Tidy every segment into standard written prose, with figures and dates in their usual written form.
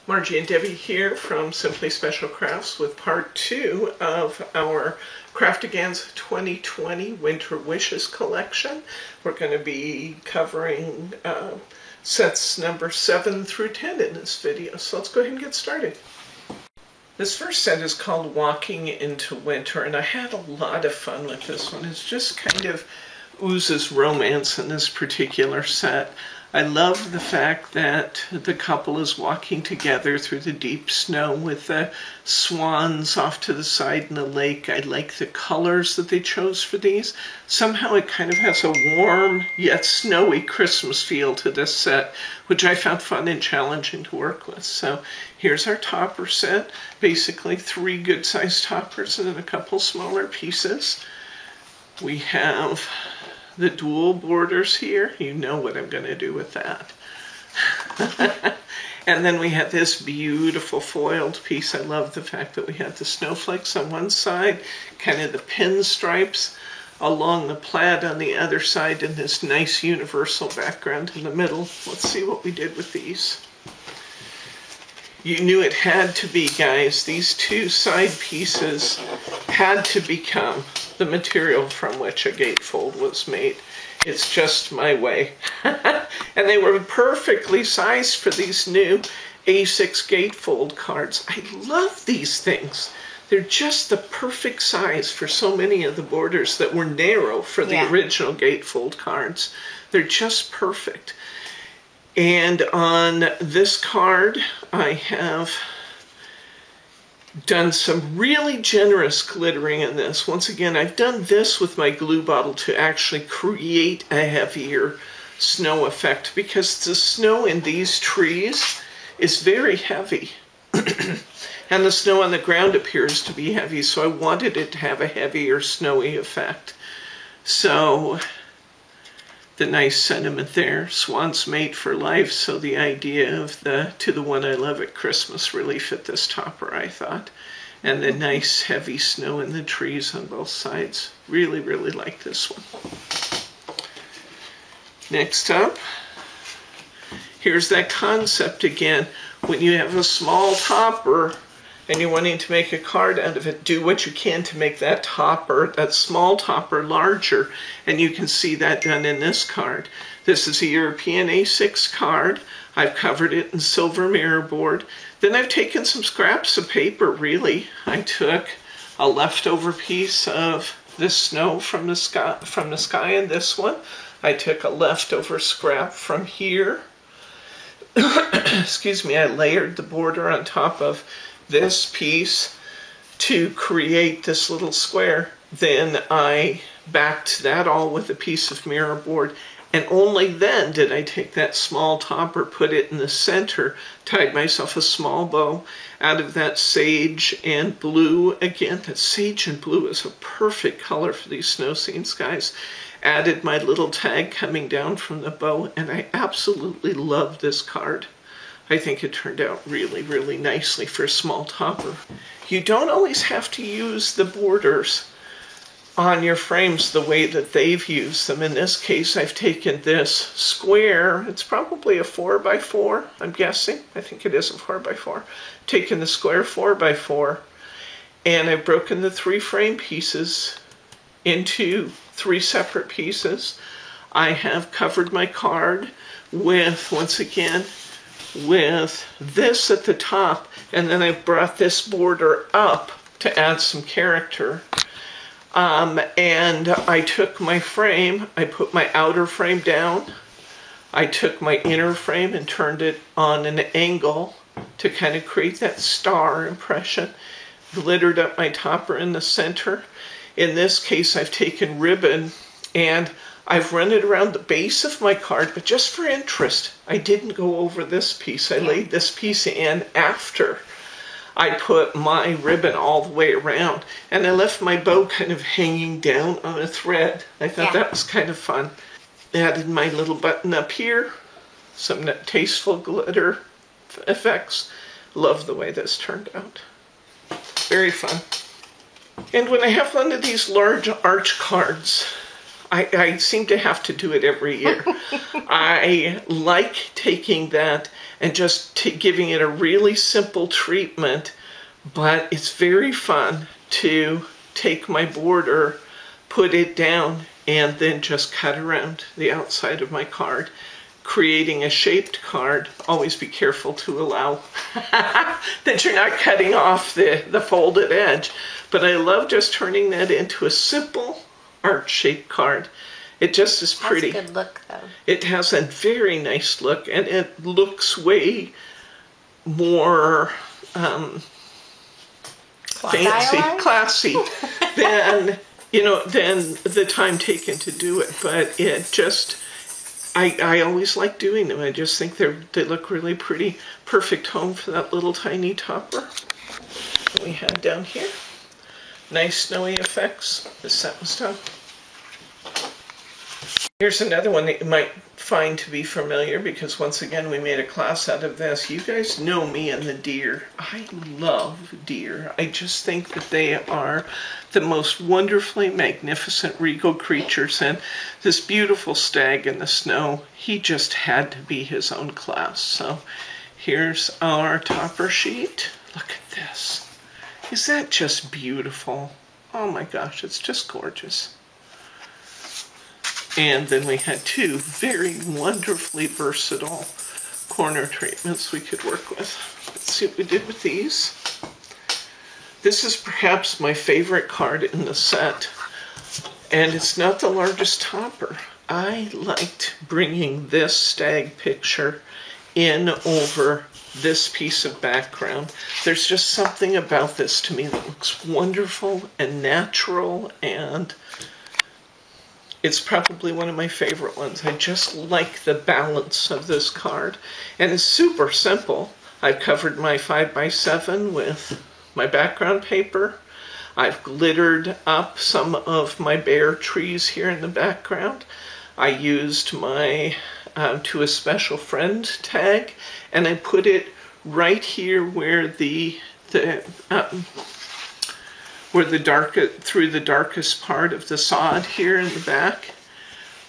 Margie and Debbie here from Simply Special Crafts with part 2 of our Craftaganza 2020 Winter Wishes collection. We're going to be covering sets number 7 through 10 in this video, so let's go ahead and get started. This first set is called Walking into Winter, and I had a lot of fun with this one. It's just kind of oozes romance in this particular set. I love the fact that the couple is walking together through the deep snow with the swans off to the side in the lake. I like the colors that they chose for these. Somehow it kind of has a warm yet snowy Christmas feel to this set, which I found fun and challenging to work with. So here's our topper set. Basically 3 good-sized toppers and then a couple smaller pieces. We have the dual borders here. You know what I'm going to do with that. And then we have this beautiful foiled piece. I love the fact that we have the snowflakes on one side, kind of the pinstripes along the plaid on the other side, and this nice universal background in the middle. Let's see what we did with these. You knew it had to be, guys. These 2 side pieces had to become the material from which a gatefold was made. It's just my way. And they were perfectly sized for these new A6 gatefold cards. I love these things. They're just the perfect size for so many of the borders that were narrow for the original gatefold cards. They're just perfect. And on this card, I have done some really generous glittering in this. Once again, I've done this with my glue bottle to actually create a heavier snow effect because the snow in these trees is very heavy. And the snow on the ground appears to be heavy, so I wanted it to have a heavier snowy effect. So the nice sentiment there, swans mate for life, so the idea of the to the one I love at Christmas really fit this topper, I thought. And the nice heavy snow in the trees on both sides. Really, really like this one. Next up, here's that concept again. When you have a small topper and you're wanting to make a card out of it, do what you can to make that topper, that small topper, larger. And you can see that done in this card. This is a European A6 card. I've covered it in silver mirror board. Then I've taken some scraps of paper, really. I took a leftover piece of this snow from the sky in this one. I took a leftover scrap from here. Excuse me, I layered the border on top of this piece to create this little square. Then I backed that all with a piece of mirror board, and only then did I take that small topper, put it in the center, tied myself a small bow out of that sage and blue. Again, that sage and blue is a perfect color for these snow scenes, guys. Added my little tag coming down from the bow, and I absolutely love this card. I think it turned out really, really nicely for a small topper. You don't always have to use the borders on your frames the way that they've used them. In this case, I've taken this square. It's probably a 4x4, I'm guessing. I think it is a 4x4. Taken the square 4x4, and I've broken the 3 frame pieces into 3 separate pieces. I have covered my card with, once again, with this at the top, and then I brought this border up to add some character. And I took my frame, I put my outer frame down, I took my inner frame and turned it on an angle to kind of create that star impression, glittered up my topper in the center. In this case, I've taken ribbon and I've run it around the base of my card, but just for interest, I didn't go over this piece. I laid this piece in after I put my ribbon all the way around, and I left my bow kind of hanging down on a thread. I thought that was kind of fun. Added my little button up here, some tasteful glitter effects. Love the way this turned out. Very fun. And when I have one of these large arch cards, I seem to have to do it every year. I like taking that and just giving it a really simple treatment, but it's very fun to take my border, put it down, and then just cut around the outside of my card, creating a shaped card. Always be careful to allow that you're not cutting off the folded edge. But I love just turning that into a simple art-shaped card. It just is pretty. It has a good look, though. It has a very nice look, and it looks way more fancy, classy than, you know, than the time taken to do it. But it just, I always like doing them. I just think they look really pretty. Perfect home for that little tiny topper that we had down here. Nice snowy effects. The set was done. Here's another one that you might find to be familiar, because once again we made a class out of this. You guys know me and the deer. I love deer. I just think that they are the most wonderfully magnificent regal creatures, and this beautiful stag in the snow, he just had to be his own class. So here's our topper sheet. Look at this. Is that just beautiful? Oh my gosh, it's just gorgeous. And then we had two very wonderfully versatile corner treatments we could work with. Let's see what we did with these. This is perhaps my favorite card in the set, and it's not the largest topper. I liked bringing this stag picture in over this piece of background. There's just something about this to me that looks wonderful and natural, and it's probably one of my favorite ones. I just like the balance of this card. And it's super simple. I've covered my 5x7 with my background paper. I've glittered up some of my bare trees here in the background. I used my To a Special Friend tag, and I put it right here where through the darkest part of the sod here in the back.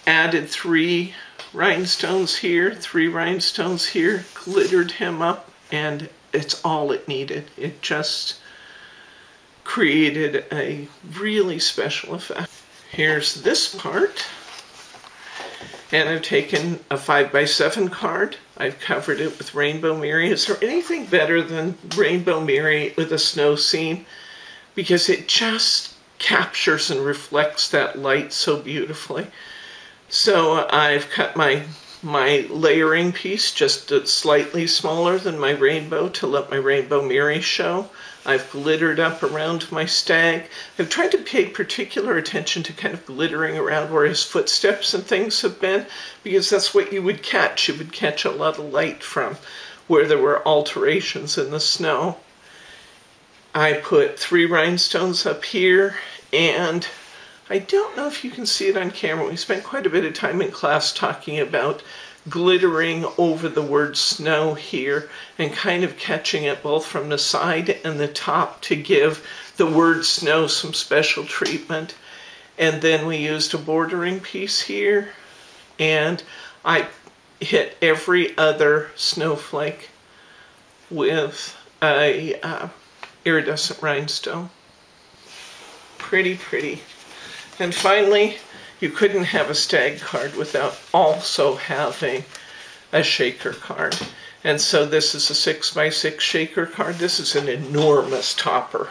Added 3 rhinestones here, 3 rhinestones here, glittered him up, and it's all it needed. It just created a really special effect. Here's this part, and I've taken a 5x7 card. I've covered it with Rainbow Mary. Is there anything better than Rainbow Mary with a snow scene? Because it just captures and reflects that light so beautifully. So I've cut my layering piece just slightly smaller than my rainbow to let my Rainbow Mary show. I've glittered up around my stag. I've tried to pay particular attention to kind of glittering around where his footsteps and things have been, because that's what you would catch. You would catch a lot of light from where there were alterations in the snow. I put 3 rhinestones up here, and I don't know if you can see it on camera. We spent quite a bit of time in class talking about glittering over the word snow here and kind of catching it both from the side and the top to give the word snow some special treatment. And then we used a bordering piece here, and I hit every other snowflake with a iridescent rhinestone. Pretty, pretty. And finally, you couldn't have a stag card without also having a shaker card. And so this is a 6x6 shaker card. This is an enormous topper.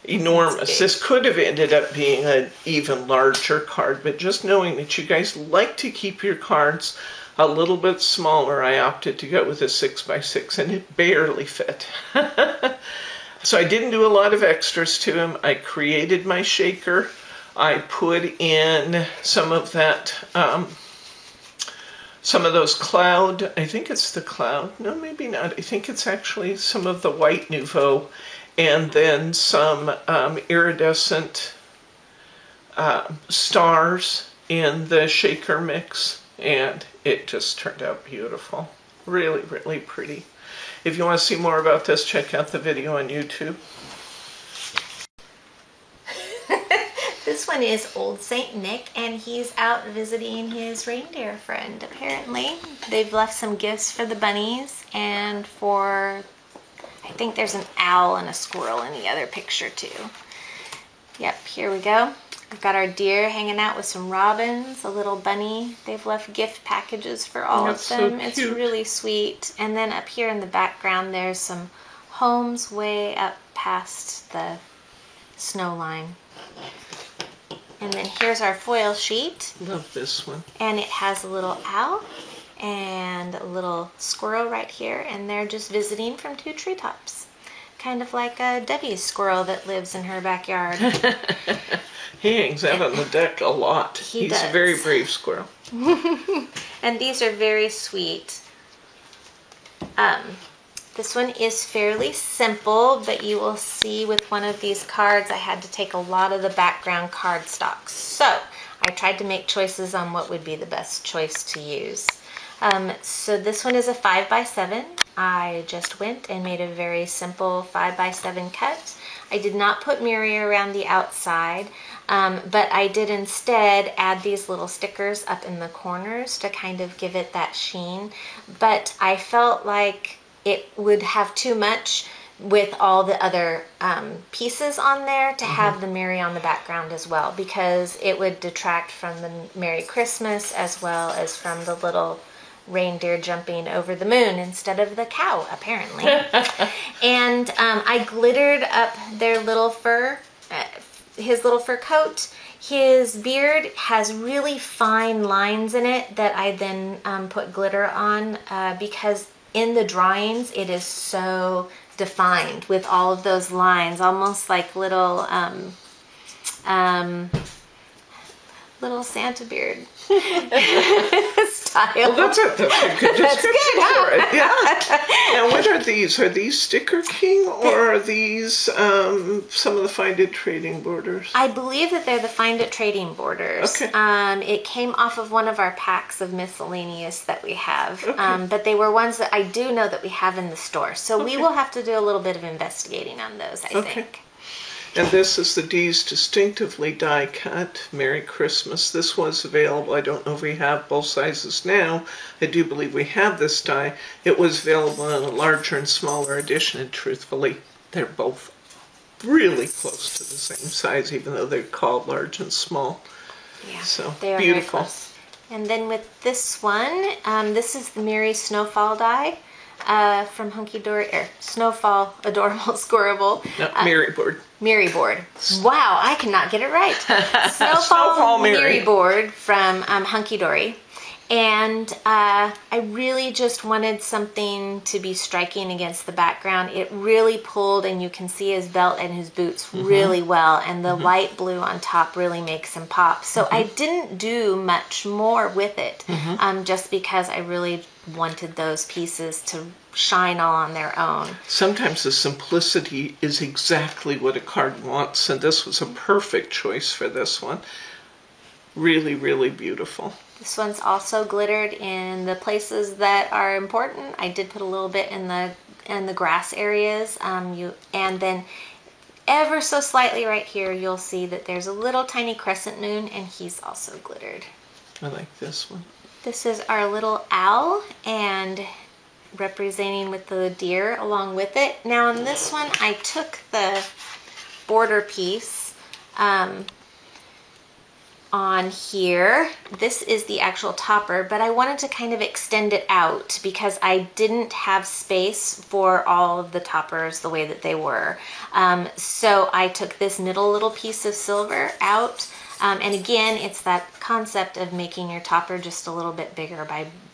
Enormous. This could have ended up being an even larger card, but just knowing that you guys like to keep your cards a little bit smaller, I opted to go with a 6x6, and it barely fit. So I didn't do a lot of extras to him. I created my shaker. I put in some of that, some of those cloud, I think it's the cloud, no maybe not, I think it's actually some of the white Nouveau, and then some iridescent stars in the shaker mix, and it just turned out beautiful. Really, really pretty. If you want to see more about this, check out the video on YouTube. This one one is Old Saint Nick, and he's out visiting his reindeer friend, apparently. They've left some gifts for the bunnies and for, I think there's an owl and a squirrel in the other picture too. Yep, here we go. We've got our deer hanging out with some robins, a little bunny. They've left gift packages for all of them. So it's cute. really sweet. And then up here in the background, there's some homes way up past the snow line. And then here's our foil sheet. Love this one. And it has a little owl and a little squirrel right here. And they're just visiting from 2 treetops. Kind of like Debbie's squirrel that lives in her backyard. He hangs out on the deck a lot. He's a very brave squirrel. And these are very sweet. This one is fairly simple, but you will see with one of these cards, I had to take a lot of the background cardstock. So I tried to make choices on what would be the best choice to use. So this one is a 5x7. I just went and made a very simple 5x7 cut. I did not put Miri around the outside, but I did instead add these little stickers up in the corners to kind of give it that sheen. But I felt like it would have too much with all the other pieces on there to have the Miri on the background as well, because it would detract from the Merry Christmas as well as from the little reindeer jumping over the moon instead of the cow, apparently. And I glittered up their little fur, his little fur coat. His beard has really fine lines in it that I then put glitter on because in the drawings it is so defined with all of those lines, almost like little little Santa beard style. Well, that's a good description huh? for it. Yeah. Now, what are these? Are these Sticker King, or are these some of the Find It trading borders? I believe that they're the Find It trading borders. Okay. It came off of one of our packs of miscellaneous that we have, Okay. but they were ones that I do know that we have in the store. So we will have to do a little bit of investigating on those, I think. And this is the D's Distinctively die cut. Merry Christmas. This was available. I don't know if we have both sizes now. I do believe we have this die. It was available in a larger and smaller edition, and truthfully, they're both really close to the same size, even though they're called large and small. Yeah, So, they are beautiful. Very close. And then with this one, this is the Merry Snowfall die from Hunky Dory, Snowfall Adorable Squirrable. No, Miri board. Miri board. Wow, I cannot get it right. Snowfall Miri. Miri board from Hunky Dory. And I really just wanted something to be striking against the background. It really pulled, and you can see his belt and his boots really well. And the light blue on top really makes him pop. So I didn't do much more with it, just because I really wanted those pieces to shine all on their own. Sometimes the simplicity is exactly what a card wants, and this was a perfect choice for this one. Really, really beautiful. This one's also glittered in the places that are important. I did put a little bit in the grass areas. And then ever so slightly right here, you'll see that there's a little tiny crescent moon, and he's also glittered. I like this one. This is our little owl, and representing with the deer along with it. Now in this one, I took the border piece on here. This is the actual topper, but I wanted to kind of extend it out because I didn't have space for all of the toppers the way that they were. So I took this middle little piece of silver out. And again, it's that concept of making your topper just a little bit bigger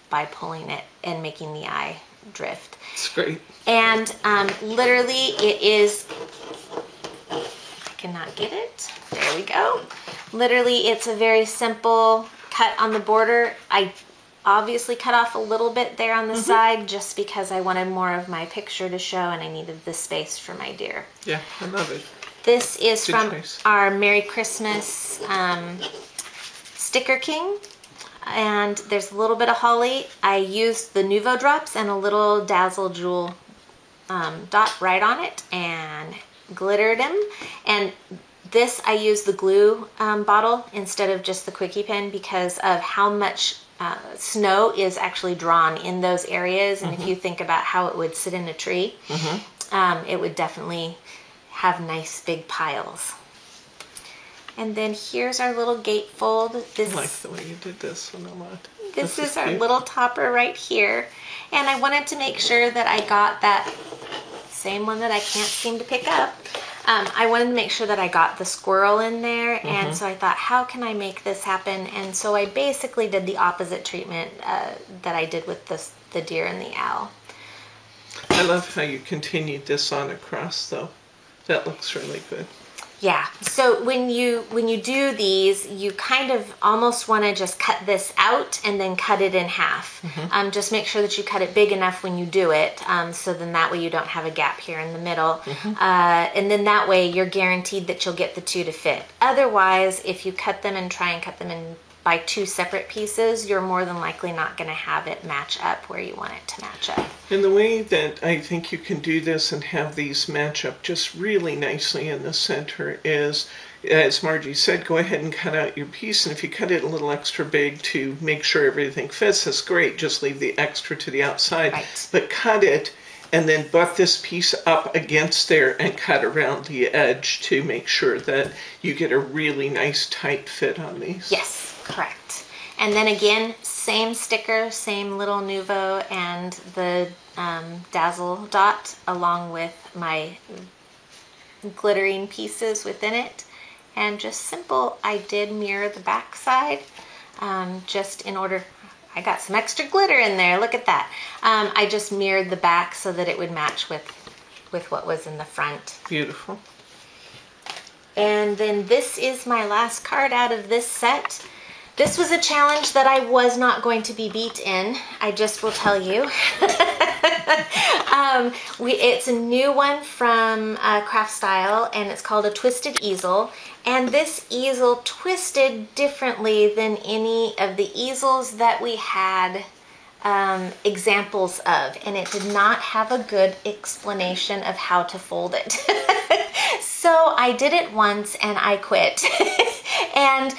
by pulling it and making the eye drift. It's great. And literally it is, I cannot get it. There we go. Literally, it's a very simple cut on the border. I obviously cut off a little bit there on the side just because I wanted more of my picture to show and I needed the space for my deer. Yeah, I love it. This is Good from choice. our Merry Christmas Sticker King. And there's a little bit of holly. I used the Nuvo drops and a little Dazzle Jewel dot right on it and glittered him. And This, I use the glue bottle instead of just the Quickie pen because of how much snow is actually drawn in those areas. And if you think about how it would sit in a tree, it would definitely have nice big piles. And then here's our little gatefold. I like the way you did this one a lot. This is our little topper right here. And I wanted to make sure that I got that same one that I can't seem to pick up. I wanted to make sure that I got the squirrel in there. And so I thought, how can I make this happen? And so I basically did the opposite treatment that I did with the deer and the owl. I love how you continued this on across though. That looks really good. Yeah, so when you do these, you kind of almost want to just cut this out and then cut it in half. Just make sure that you cut it big enough when you do it, so then that way you don't have a gap here in the middle. And then that way you're guaranteed that you'll get the two to fit. Otherwise, if you cut them and try and cut them in by two separate pieces, you're more than likely not going to have it match up where you want it to match up. And the way that I think you can do this and have these match up just really nicely in the center is, as Margie said, go ahead and cut out your piece. And if you cut it a little extra big to make sure everything fits, that's great. Just leave the extra to the outside. Right. But cut it and then butt this piece up against there and cut around the edge to make sure that you get a really nice tight fit on these. Yes, correct. And then again, same sticker, same little Nuvo and the Dazzle dot along with my glittering pieces within it. And just simple, I did mirror the back side just in order. I got some extra glitter in there. Look at that. I just mirrored the back so that it would match with what was in the front. Beautiful. And then this is my last card out of this set. This was a challenge that I was not going to be beat in. I just will tell you. It's a new one from Craft Style, and it's called a Twisted Easel. And this easel twisted differently than any of the easels that we had examples of, and it did not have a good explanation of how to fold it. So I did it once and I quit and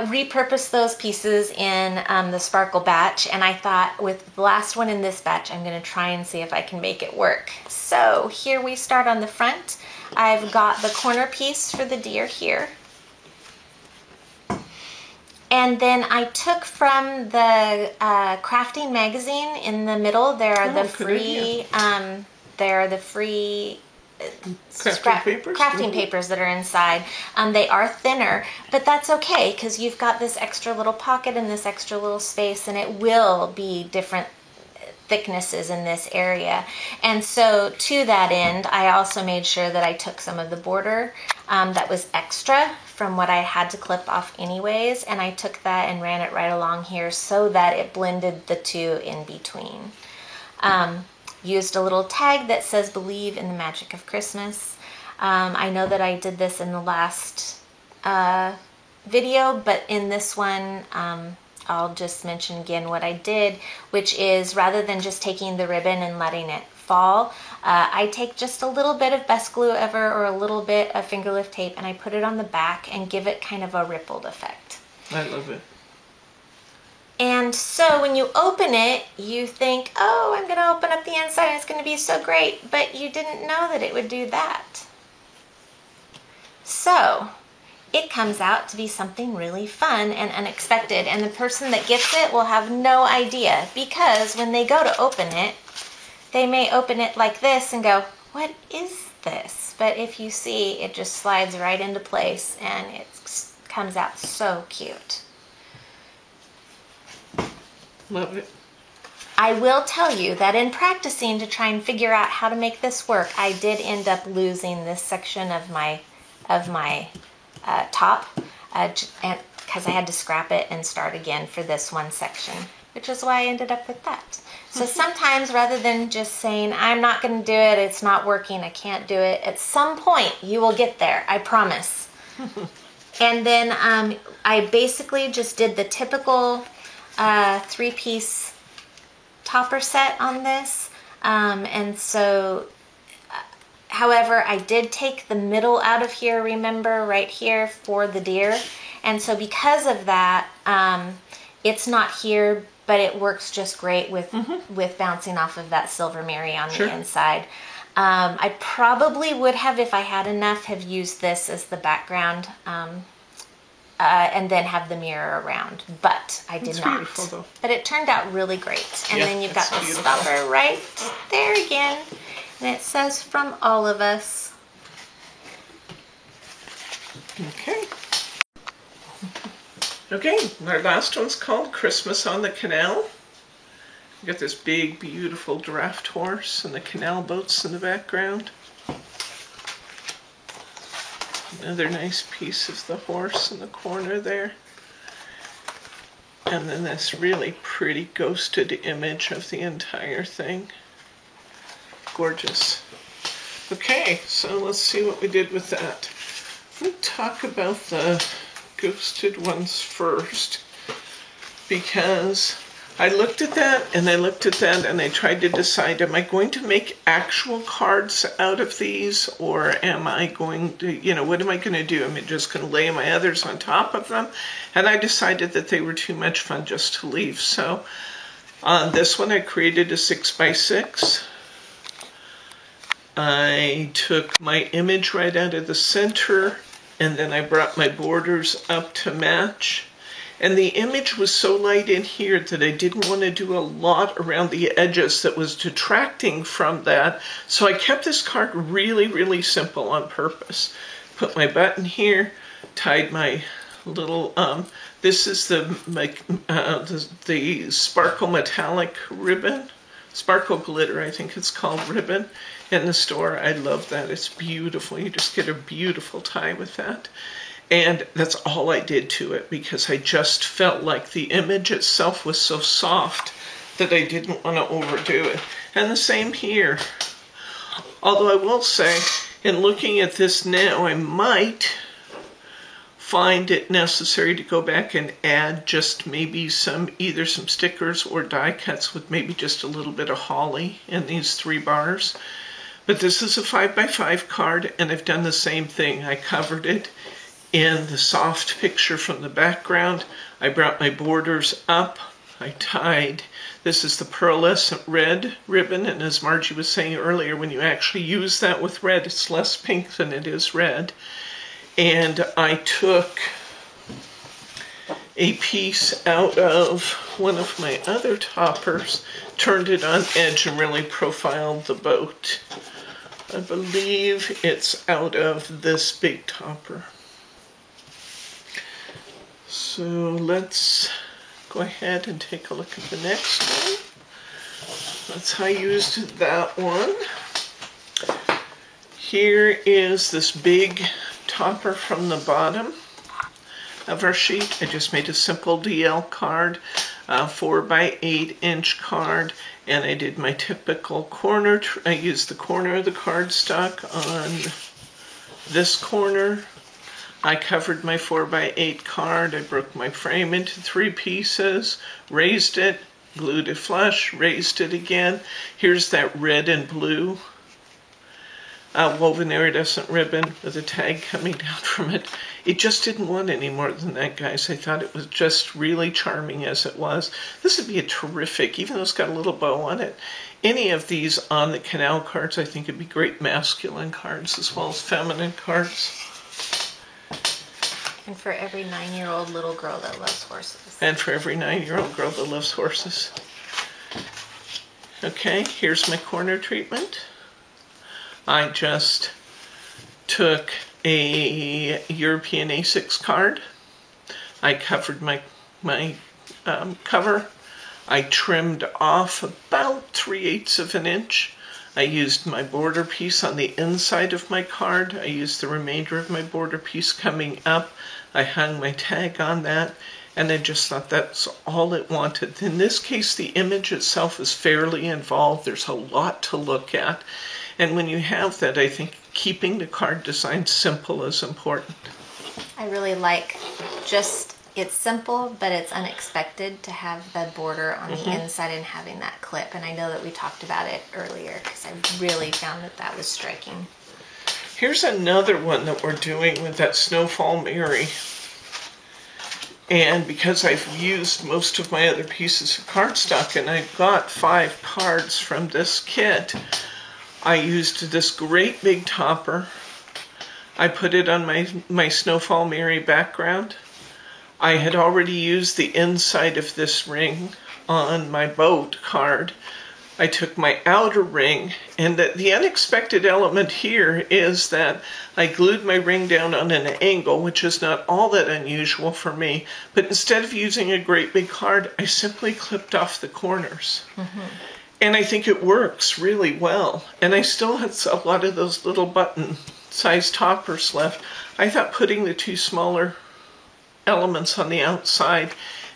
repurposed those pieces in the Sparkle batch, and I thought with the last one in this batch I'm going to try and see if I can make it work. So here we start on the front. I've got the corner piece for the deer here. And then I took from the crafting magazine in the middle. There are the free crafting papers that are inside. They are thinner, but that's okay because you've got this extra little pocket and this extra little space, and it will be different thicknesses in this area. And so to that end, I also made sure that I took some of the border that was extra from what I had to clip off anyways, and I took that and ran it right along here so that it blended the two in between. Used a little tag that says "Believe in the Magic of Christmas." I know that I did this in the last video, but in this one I'll just mention again what I did, which is rather than just taking the ribbon and letting it fall, I take just a little bit of best glue ever or a little bit of finger lift tape and I put it on the back and give it kind of a rippled effect. I love it. And so when you open it, you think, oh, I'm going to open up the inside and it's going to be so great, but you didn't know that it would do that. So it comes out to be something really fun and unexpected, and the person that gets it will have no idea, because when they go to open it, they may open it like this and go, what is this? But if you see, it just slides right into place and it comes out so cute. Love it. I will tell you that in practicing to try and figure out how to make this work, I did end up losing this section of my top because I had to scrap it and start again for this one section, which is why I ended up with that. So sometimes rather than just saying, I'm not going to do it, it's not working, I can't do it, at some point you will get there, I promise. And then I basically just did the typical 3-piece topper set on this. And so However, I did take the middle out of here, remember, right here for the deer. And so because of that, it's not here, but it works just great with bouncing off of that Silver Mary on the inside. I probably would have, if I had enough, have used this as the background and then have the mirror around, but I did not. Beautiful, though. But it turned out really great. And then you've got the beautiful. stopper right there again. And it says from all of us. Okay. Okay, our last one's called Christmas on the Canal. You got this big, beautiful draft horse and the canal boats in the background. Another nice piece of the horse in the corner there. And then this really pretty ghosted image of the entire thing. Gorgeous. Okay, so let's see what we did with that. We'll talk about the ghosted ones first, because I looked at that and I looked at that and I tried to decide, am I going to make actual cards out of these, or am I going to, you know, what am I going to do? Am I just going to lay my others on top of them? And I decided that they were too much fun just to leave. So on this one I created a 6x6. I took my image right out of the center, and then I brought my borders up to match. And the image was so light in here that I didn't want to do a lot around the edges that was detracting from that. So I kept this card really, really simple on purpose. Put my button here, tied my little, this is the sparkle metallic ribbon. Sparkle glitter, I think it's called, ribbon in the store. I love that. It's beautiful. You just get a beautiful tie with that. And that's all I did to it, because I just felt like the image itself was so soft that I didn't want to overdo it. And the same here. Although I will say, in looking at this now, I might find it necessary to go back and add just maybe either some stickers or die cuts with maybe just a little bit of holly in these 3 bars. But this is a 5x5 card, and I've done the same thing. I covered it in the soft picture from the background. I brought my borders up. I tied, this is the pearlescent red ribbon, and as Margie was saying earlier, when you actually use that with red, it's less pink than it is red. And I took a piece out of one of my other toppers, turned it on edge, and really profiled the boat. I believe it's out of this big topper. So let's go ahead and take a look at the next one. That's how I used that one. Here is this big topper from the bottom of our sheet. I just made a simple DL card, 4x8 inch card, and I did my typical corner. I used the corner of the cardstock on this corner. I covered my 4x8 card. I broke my frame into 3 pieces, raised it, glued it flush, raised it again. Here's that red and blue woven iridescent ribbon with a tag coming down from it. It just didn't want any more than that, guys. I thought it was just really charming as it was. This would be a terrific, even though it's got a little bow on it, any of these on the canal cards, I think it'd be great masculine cards as well as feminine cards. And for every 9-year-old little girl that loves horses. And for every 9-year-old girl that loves horses. Okay, here's my corner treatment. I just took a European A6 card. I covered my cover. I trimmed off about 3/8 of an inch. I used my border piece on the inside of my card. I used the remainder of my border piece coming up. I hung my tag on that, and I just thought that's all it wanted. In this case, the image itself is fairly involved. There's a lot to look at. And when you have that, I think keeping the card design simple is important. I really like just, it's simple, but it's unexpected to have the border on the inside and having that clip. And I know that we talked about it earlier because I really found that that was striking. Here's another one that we're doing with that Snowfall Mary. And because I've used most of my other pieces of cardstock and I got 5 cards from this kit, I used this great big topper. I put it on my Snowfall Mary background. I had already used the inside of this ring on my boat card. I took my outer ring, and the unexpected element here is that I glued my ring down on an angle, which is not all that unusual for me, but instead of using a great big card, I simply clipped off the corners. And I think it works really well. And I still have a lot of those little button-sized toppers left. I thought putting the 2 smaller elements on the outside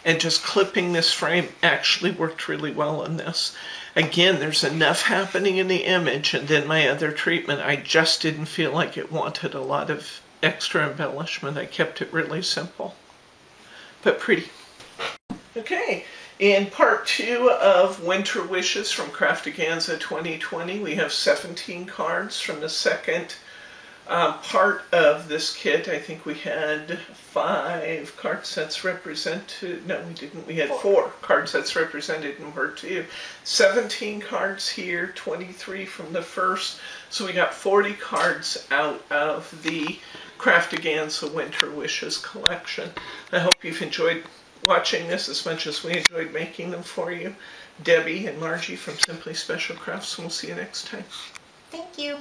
and just clipping this frame actually worked really well on this. Again, there's enough happening in the image, and then my other treatment, I just didn't feel like it wanted a lot of extra embellishment. I kept it really simple, but pretty. Okay, in part 2 of Winter Wishes from Craftaganza 2020, we have 17 cards from the second part of this kit. I think we had 5 card sets represented. No, we didn't. We had 4 card sets represented in part 2. 17 cards here, 23 from the first. So we got 40 cards out of the Craftaganza Winter Wishes collection. I hope you've enjoyed watching this as much as we enjoyed making them for you. Debbie and Margie from Simply Special Crafts, and we'll see you next time. Thank you.